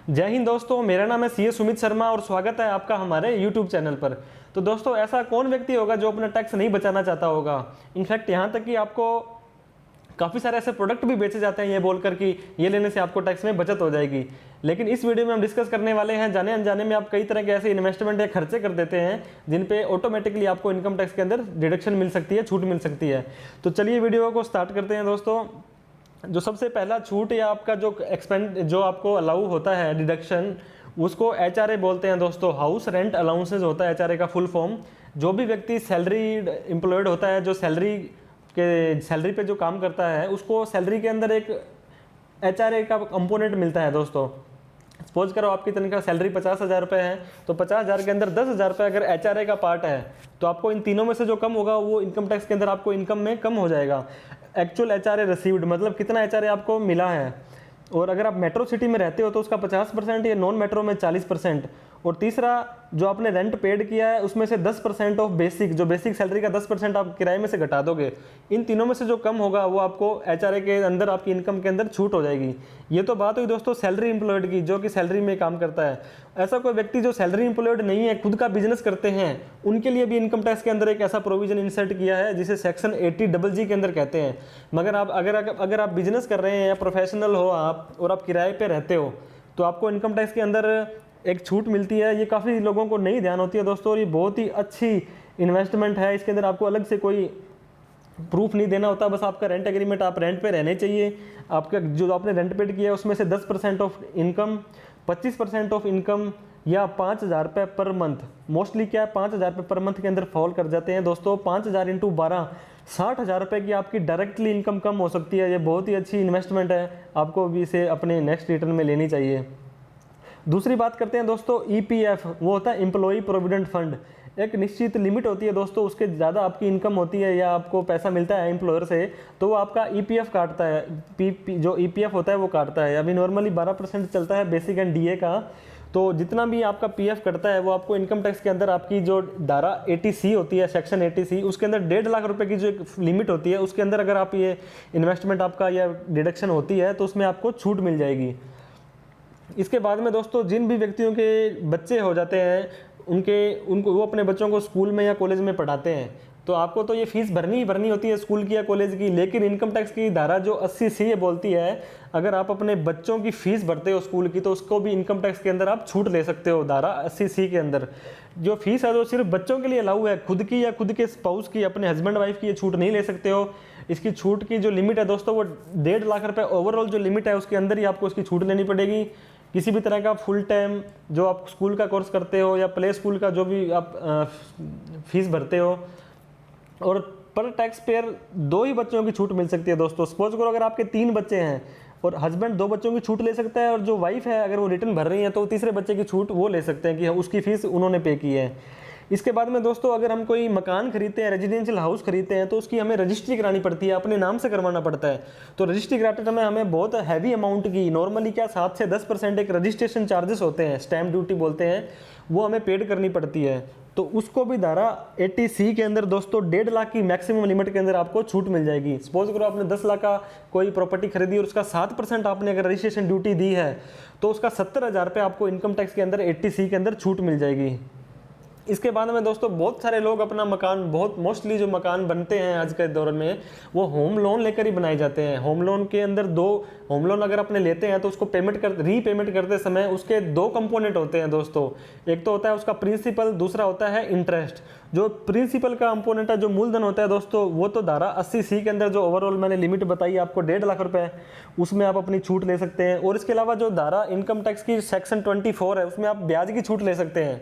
जय हिंद दोस्तों, मेरा नाम है सीए सुमित शर्मा और स्वागत है आपका हमारे यूट्यूब चैनल पर। तो दोस्तों, ऐसा कौन व्यक्ति होगा जो अपना टैक्स नहीं बचाना चाहता होगा। इनफैक्ट यहाँ तक कि आपको काफ़ी सारे ऐसे प्रोडक्ट भी बेचे जाते हैं ये बोलकर कि ये लेने से आपको टैक्स में बचत हो जाएगी। लेकिन इस वीडियो में हम डिस्कस करने वाले हैं जाने अनजाने में आप कई तरह के ऐसे इन्वेस्टमेंट या खर्चे कर देते हैं जिन पे ऑटोमेटिकली आपको इनकम टैक्स के अंदर डिडक्शन मिल सकती है, छूट मिल सकती है। तो चलिए वीडियो को स्टार्ट करते हैं दोस्तों। जो सबसे पहला छूट या आपका जो एक्सपेंड जो आपको अलाउ होता है डिडक्शन, उसको एचआरए बोलते हैं दोस्तों। हाउस रेंट अलाउंसेज होता है एचआरए का फुल फॉर्म। जो भी व्यक्ति सैलरीड एम्प्लॉयड होता है, जो सैलरी पे जो काम करता है, उसको सैलरी के अंदर एक एचआरए का कंपोनेंट मिलता है दोस्तों। सपोज करो आपकी तनख्वाह सैलरी 50,000 रुपये है, तो 50,000 के अंदर 10,000 रुपये अगर एचआरए का पार्ट है तो आपको इन तीनों में से जो कम होगा वो इनकम टैक्स के अंदर आपको इनकम में कम हो जाएगा। एक्चुअल एचआरए रिसीव्ड मतलब कितना एचआरए आपको मिला है। और अगर आप मेट्रो सिटी में रहते हो तो उसका 50% या नॉन मेट्रो में 40%। और तीसरा, जो आपने रेंट पेड किया है उसमें से 10% ऑफ बेसिक, जो बेसिक सैलरी का 10% आप किराए में से घटा दोगे। इन तीनों में से जो कम होगा वो आपको एचआरए के अंदर आपकी इनकम के अंदर छूट हो जाएगी। ये तो बात हुई दोस्तों सैलरी एम्प्लॉयड की, जो कि सैलरी में काम करता है। ऐसा कोई व्यक्ति जो सैलरी एम्प्लॉयड नहीं है, खुद का बिजनेस करते हैं, उनके लिए भी इनकम टैक्स के अंदर एक ऐसा प्रोविजन इंसर्ट किया है जिसे सेक्शन 80GG के अंदर कहते हैं। मगर आप अगर आप बिजनेस कर रहे हैं या प्रोफेशनल हो आप और आप किराए पे रहते हो तो आपको इनकम टैक्स के अंदर एक छूट मिलती है। ये काफ़ी लोगों को नहीं ध्यान होती है दोस्तों, और ये बहुत ही अच्छी इन्वेस्टमेंट है। इसके अंदर आपको अलग से कोई प्रूफ नहीं देना होता, बस आपका रेंट एग्रीमेंट, आप रेंट पे रहने चाहिए। आपका जो आपने रेंट पेड किया है उसमें से 10% ऑफ इनकम, 25% ऑफ इनकम या 5,000 रुपये पर मंथ। मोस्टली क्या है, 5,000 रुपये पर मंथ के अंदर फॉल कर जाते हैं दोस्तों। 5,000 × 12 60,000 रुपये की आपकी डायरेक्टली इनकम कम हो सकती है। ये बहुत ही अच्छी इन्वेस्टमेंट है, आपको भी इसे अपने नेक्स्ट रिटर्न में लेनी चाहिए। दूसरी बात करते हैं दोस्तों ईपीएफ, वो होता है एम्प्लॉई प्रोविडेंट फंड। एक निश्चित लिमिट होती है दोस्तों, उसके ज़्यादा आपकी इनकम होती है या आपको पैसा मिलता है एम्प्लॉयर से तो वो आपका ईपीएफ काटता है। जो ईपीएफ होता है वो काटता है। अभी नॉर्मली 12% चलता है बेसिक एंड डीए का। तो जितना भी आपका पीएफ कटता है वो आपको इनकम टैक्स के अंदर आपकी जो धारा 80C होती है, सेक्शन 80C, उसके अंदर 1.5 लाख रुपए की जो एक लिमिट होती है उसके अंदर अगर आप ये इन्वेस्टमेंट आपका या डिडक्शन होती है तो उसमें आपको छूट मिल जाएगी। इसके बाद में दोस्तों जिन भी व्यक्तियों के बच्चे हो जाते हैं उनको वो अपने बच्चों को स्कूल में या कॉलेज में पढ़ाते हैं तो आपको तो ये फीस भरनी ही भरनी होती है स्कूल की या कॉलेज की। लेकिन इनकम टैक्स की धारा जो 80C बोलती है, अगर आप अपने बच्चों की फीस भरते हो स्कूल की तो उसको भी इनकम टैक्स के अंदर आप छूट ले सकते हो। धारा 80C के अंदर जो फीस है वो सिर्फ बच्चों के लिए अलाउ है, खुद की या खुद के स्पाउस की, अपने हस्बैंड वाइफ की ये छूट नहीं ले सकते हो। इसकी छूट की जो लिमिट है दोस्तों वो 1.5 लाख रुपये ओवरऑल जो लिमिट है उसके अंदर ही आपको इसकी छूट लेनी पड़ेगी। किसी भी तरह का फुल टाइम जो आप स्कूल का कोर्स करते हो या प्ले स्कूल का जो भी आप फीस भरते हो, और पर टैक्स पेयर 2 ही बच्चों की छूट मिल सकती है दोस्तों। सपोज करो अगर आपके 3 बच्चे हैं और हस्बैंड 2 बच्चों की छूट ले सकता है और जो वाइफ है अगर वो रिटर्न भर रही है तो तीसरे बच्चे की छूट वो ले सकते हैं कि उसकी फीस उन्होंने पे की है। इसके बाद में दोस्तों अगर हम कोई मकान खरीदते हैं, रेजिडेंशियल हाउस खरीदते हैं तो उसकी हमें रजिस्ट्री करानी पड़ती है, अपने नाम से करवाना पड़ता है। तो रजिस्ट्री कराते समय हमें बहुत हैवी अमाउंट की, नॉर्मली क्या 7 से 10% एक रजिस्ट्रेशन चार्जेस होते हैं, स्टैम्प ड्यूटी बोलते हैं, वो हमें पेड करनी पड़ती है। तो उसको भी धारा 80C के अंदर दोस्तों 1.5 लाख की मैक्सिमम लिमिट के अंदर आपको छूट मिल जाएगी। सपोज करो आपने 10 लाख का कोई प्रॉपर्टी खरीदी और उसका 7% आपने अगर रजिस्ट्रेशन ड्यूटी दी है तो उसका 70,000 रुपये आपको इनकम टैक्स के अंदर 80C के अंदर छूट मिल जाएगी। इसके बाद में दोस्तों बहुत सारे लोग अपना मकान, बहुत मोस्टली जो मकान बनते हैं आज के दौर में वो होम लोन लेकर ही बनाए जाते हैं। होम लोन के अंदर होम लोन अगर अपने लेते हैं तो उसको रीपेमेंट करते समय उसके 2 कंपोनेंट होते हैं दोस्तों। एक तो होता है उसका प्रिंसिपल, दूसरा होता है इंटरेस्ट। जो प्रिंसिपल का कंपोनेंट है, जो मूलधन होता है दोस्तों, वो तो धारा 80C के अंदर जो ओवरऑल मैंने लिमिट बताई आपको 1.5 लाख रुपए, उसमें आप अपनी छूट ले सकते हैं। और इसके अलावा जो धारा इनकम टैक्स की सेक्शन 24 है उसमें आप ब्याज की छूट ले सकते हैं।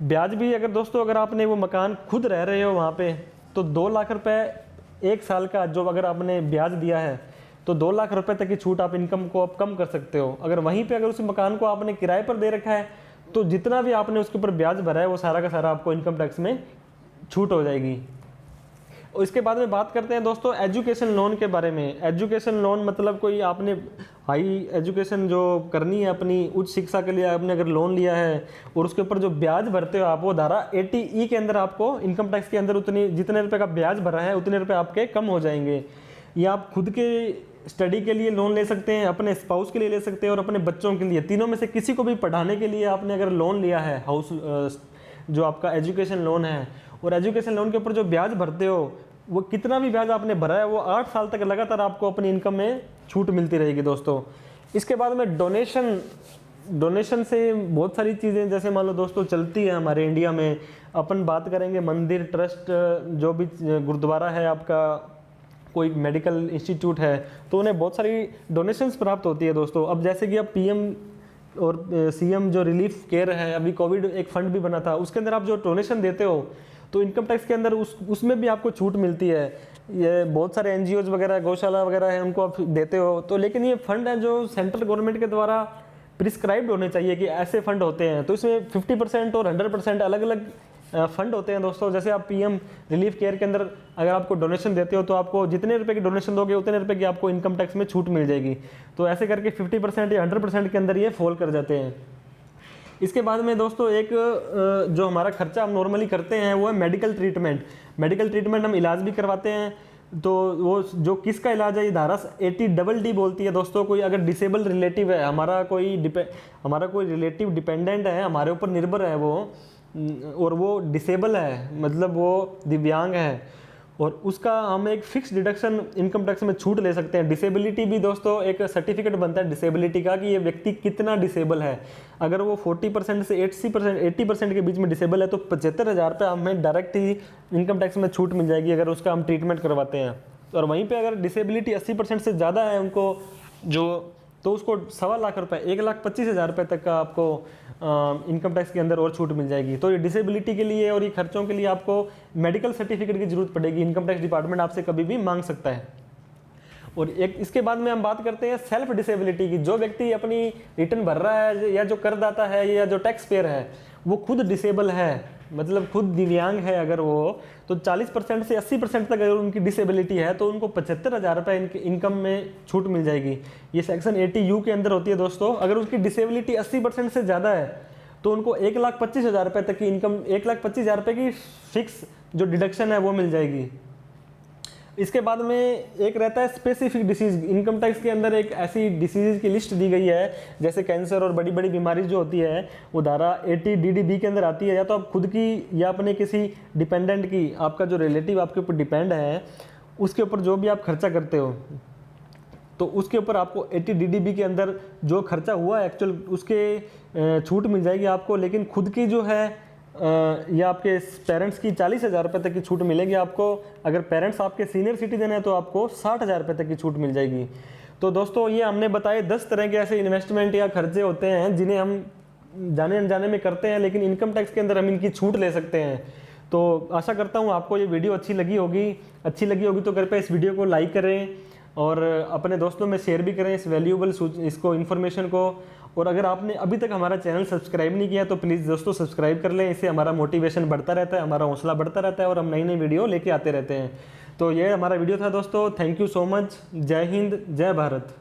ब्याज भी अगर दोस्तों अगर आपने वो मकान खुद रह रहे हो वहाँ पे तो 2 लाख रुपए 1 साल का जो अगर आपने ब्याज दिया है तो 2 लाख रुपए तक की छूट आप इनकम को आप कम कर सकते हो। अगर वहीं पे अगर उस मकान को आपने किराए पर दे रखा है तो जितना भी आपने उसके ऊपर ब्याज भरा है वो सारा का सारा आपको इनकम टैक्स में छूट हो जाएगी। और इसके बाद में बात करते हैं दोस्तों एजुकेशन लोन के बारे में। एजुकेशन लोन मतलब कोई आपने हाई एजुकेशन जो करनी है, अपनी उच्च शिक्षा के लिए आपने अगर लोन लिया है और उसके ऊपर जो ब्याज भरते हो आप, वो धारा 80E के अंदर आपको इनकम टैक्स के अंदर उतनी जितने रुपए का ब्याज भरा है उतने रुपए आपके कम हो जाएंगे। या आप खुद के स्टडी के लिए लोन ले सकते हैं, अपने स्पाउस के लिए ले सकते हैं और अपने बच्चों के लिए। तीनों में से किसी को भी पढ़ाने के लिए आपने अगर लोन लिया है, हाउस जो आपका एजुकेशन लोन है, और एजुकेशन लोन के ऊपर जो ब्याज भरते हो वो कितना भी ब्याज आपने भरा है वो 8 साल तक लगातार आपको अपनी इनकम में छूट मिलती रहेगी दोस्तों। इसके बाद में डोनेशन से बहुत सारी चीज़ें जैसे मान लो दोस्तों चलती है हमारे इंडिया में। अपन बात करेंगे मंदिर, ट्रस्ट, जो भी गुरुद्वारा है आपका, कोई मेडिकल इंस्टीट्यूट है, तो उन्हें बहुत सारी डोनेशंस प्राप्त होती है दोस्तों। अब जैसे कि अब पीएम और सीएम जो रिलीफ केयर है, अभी कोविड एक फंड भी बना था, उसके अंदर आप जो डोनेशन देते हो तो इनकम टैक्स के अंदर उसमें भी आपको छूट मिलती है। ये बहुत सारे एनजीओज वगैरह, गौशाला वगैरह है, उनको आप देते हो तो, लेकिन ये फंड है जो सेंट्रल गवर्नमेंट के द्वारा प्रिस्क्राइब्ड होने चाहिए कि ऐसे फंड होते हैं। तो इसमें 50% और 100% अलग अलग फंड होते हैं दोस्तों। जैसे आप पीएम रिलीफ केयर के अंदर अगर आपको डोनेशन देते हो तो आपको जितने रुपए की डोनेशन दोगे उतने रुपए की आपको इनकम टैक्स में छूट मिल जाएगी। तो ऐसे करके 50% या 100% के अंदर ये फॉल कर जाते हैं। इसके बाद में दोस्तों एक जो हमारा खर्चा हम नॉर्मली करते हैं वो है मेडिकल ट्रीटमेंट। मेडिकल ट्रीटमेंट हम इलाज भी करवाते हैं, तो वो जो किसका इलाज है, ये धारा 80DD बोलती है दोस्तों। कोई अगर डिसेबल रिलेटिव है, हमारा कोई रिलेटिव डिपेंडेंट है, हमारे ऊपर निर्भर है वो, और वो डिसेबल है, मतलब वो दिव्यांग है, और उसका हम एक फिक्स डिडक्शन इनकम टैक्स में छूट ले सकते हैं। डिसेबिलिटी भी दोस्तों एक सर्टिफिकेट बनता है डिसेबिलिटी का कि ये व्यक्ति कितना डिसेबल है। अगर वो 40% से 80% के बीच में डिसेबल है तो 75,000 रुपये हमें डायरेक्ट ही इनकम टैक्स में छूट मिल जाएगी अगर उसका हम ट्रीटमेंट करवाते हैं। और वहीं पे अगर डिसेबिलिटी 80% से ज़्यादा है उनको तो उसको 1.25 लाख रुपये, 1,25,000 रुपये तक का आपको इनकम टैक्स के अंदर और छूट मिल जाएगी। तो ये डिसेबिलिटी के लिए और ये खर्चों के लिए आपको मेडिकल सर्टिफिकेट की जरूरत पड़ेगी, इनकम टैक्स डिपार्टमेंट आपसे कभी भी मांग सकता है। और एक इसके बाद में हम बात करते हैं सेल्फ डिसेबिलिटी की। जो व्यक्ति अपनी रिटर्न भर रहा है या जो करदाता है या जो टैक्स पेयर है वो खुद डिसेबल है, मतलब खुद दिव्यांग है अगर वो, तो 40% से 80% तक अगर उनकी डिसेबिलिटी है तो उनको 75,000 रुपये इनकम में छूट मिल जाएगी। ये सेक्शन 80U के अंदर होती है दोस्तों। अगर उसकी डिसेबिलिटी 80% से ज़्यादा है तो उनको 1,25,000 रुपये तक की इनकम, 1,25,000 रुपये की फिक्स जो डिडक्शन है वो मिल जाएगी। इसके बाद में एक रहता है स्पेसिफिक डिसीज। इनकम टैक्स के अंदर एक ऐसी डिसीज की लिस्ट दी गई है, जैसे कैंसर और बड़ी बड़ी बीमारी जो होती है वो धारा 80DDB के अंदर आती है। या तो आप खुद की या अपने किसी डिपेंडेंट की, आपका जो रिलेटिव आपके ऊपर डिपेंड है उसके ऊपर जो भी आप खर्चा करते हो तो उसके ऊपर आपको 80DDB के अंदर जो खर्चा हुआ है एक्चुअल उसके छूट मिल जाएगी आपको। लेकिन खुद की जो है या आपके पेरेंट्स की 40,000 रुपये तक की छूट मिलेगी आपको। अगर पेरेंट्स आपके सीनियर सिटीजन है तो आपको 60,000 रुपये तक की छूट मिल जाएगी। तो दोस्तों ये हमने बताए 10 तरह के ऐसे इन्वेस्टमेंट या खर्चे होते हैं जिन्हें हम जाने अनजाने में करते हैं, लेकिन इनकम टैक्स के अंदर हम इनकी छूट ले सकते हैं। तो आशा करता हूँ आपको ये वीडियो अच्छी लगी होगी तो कृपया इस वीडियो को लाइक करें और अपने दोस्तों में शेयर भी करें इस वैल्यूएबल इसको इन्फॉर्मेशन को। और अगर आपने अभी तक हमारा चैनल सब्सक्राइब नहीं किया तो प्लीज़ दोस्तों सब्सक्राइब कर लें। इससे हमारा मोटिवेशन बढ़ता रहता है, हमारा हौसला बढ़ता रहता है और हम नई नई वीडियो लेके आते रहते हैं। तो ये हमारा वीडियो था दोस्तों। Thank you so much. जय हिंद, जय भारत।